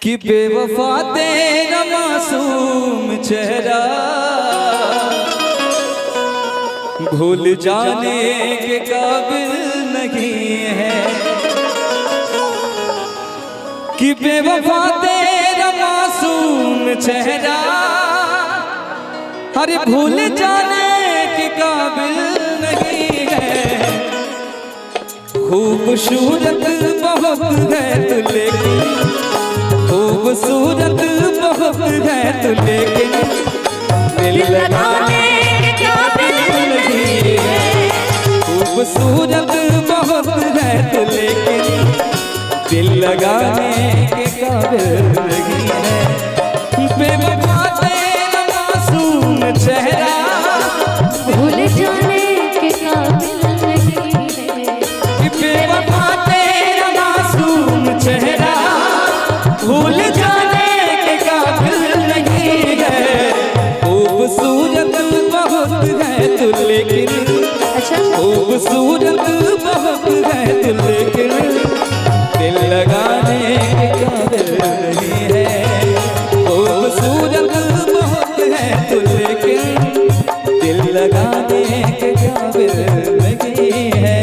कि बेवफा तेरा मासूम चेहरा भूल जाने के काबिल नहीं है। कि बेवफा तेरा मासूम चेहरा हर भूल जाने के काबिल नहीं है। खूबसूरत बहुत है तू लेकिन खूबसूरत बहुत है तू लेकिन दिल लगाने के काबिल नहीं है। खूबसूरत बहुत है तू लेकिन दिल लगाने के काबिल नहीं है। बेवफा तेरा मासूम चेहरा भूल जाने के काबिल नहीं है। बेवफा तेरा मासूम चेहरा भूल जाने के काबिल नहीं है। खूबसूरत बहुत है तू लेकिन खूबसूरत बहुत है तू लेकिन दिल लगाने के काबिल नहीं है। खूबसूरत बहुत है तू लेकिन दिल लगाने के काबिल नहीं है।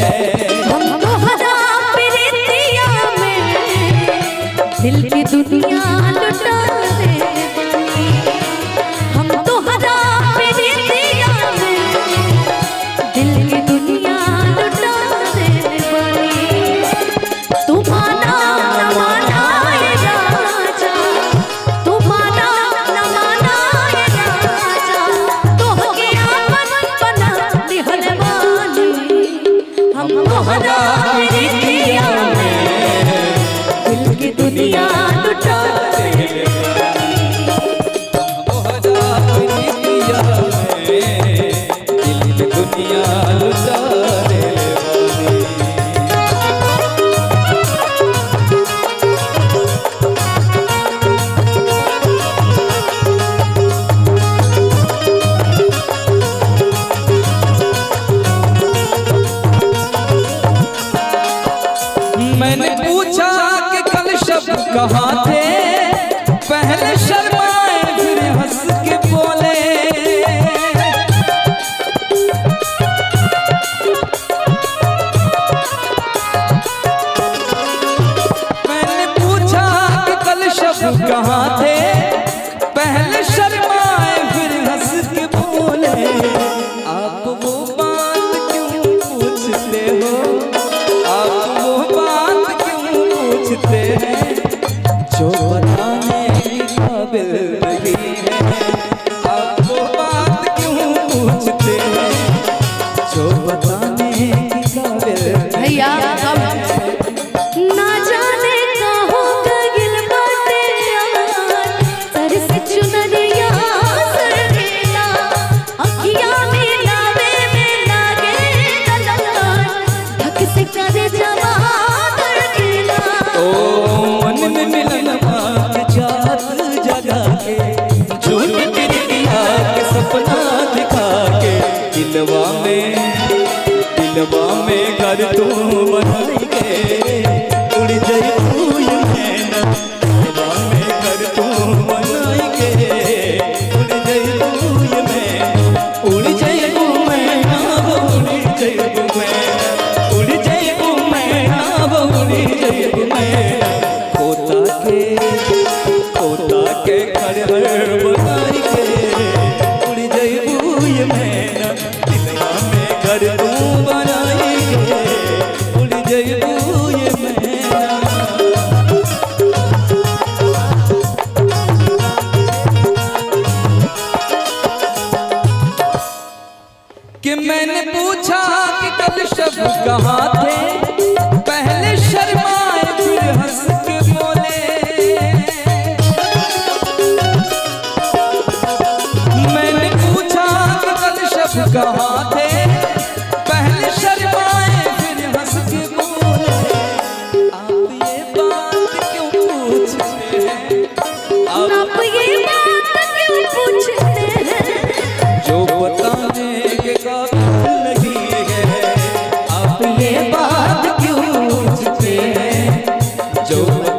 दिल की दुनिया लुटा दे बनी हम तो हरा प्रीतिया में दिल की दुनिया लुटा दे बनी। तू माना न माना ये राजा तू माना न माना ये राजा तो के आपन बना दिहल वाली हम तो हरा प्रीतिया में दिल की दुनिया लुटा दे दुनिया लुटा दे। मैंने पूछा कि कल शब कहाँ थे पहले शर्माए फिर हंस के बोले। मैंने पूछा कि कल शब कहाँ थे पहले शर्माए फिर हंस के बोले। आप वो बात क्यों पूछते हो आप वो बात क्यों पूछते हैं जो बताने के काबिल नहीं है। आप वो बात क्यों पूछते हैं जो बताने के काबिल भैया ना जाने कहोगा गिल बातें यार सर से चुनरिया सर गेला अखियां में लावे में लागे गलन धक से करे जवा कर गेला। ओ मन में मिलन के जात जगा के झूठ प्रीतिया के सपना दिखा के दिलवा में घर तू बनाई के उड़ जाई तू ये मैना। दिलवा में घर तू बनाई के उड़ जाई तू ये मैना। उड़ जाई तू मैना उड़ जाई तू मैना उड़ जाई तू मैना उड़ जाई तू मैना। खोता के घर बनाई के उड़ जाई तू ये मैना। दिलवा में घर तू बनाई के उड़ जाई तू ये मैना। कि मैंने पूछा कि कल शब कहाँ थे पहले शर्माए फिर हंस के बोले। मैंने पूछा कि कल शब कहाँ थे पहले शर्माए फिर हंस के बोले। आप ये बात क्यों पूछते हैं आप ये बात क्यों पूछते हैं जो बताने के काबिल नहीं है। आप ये जो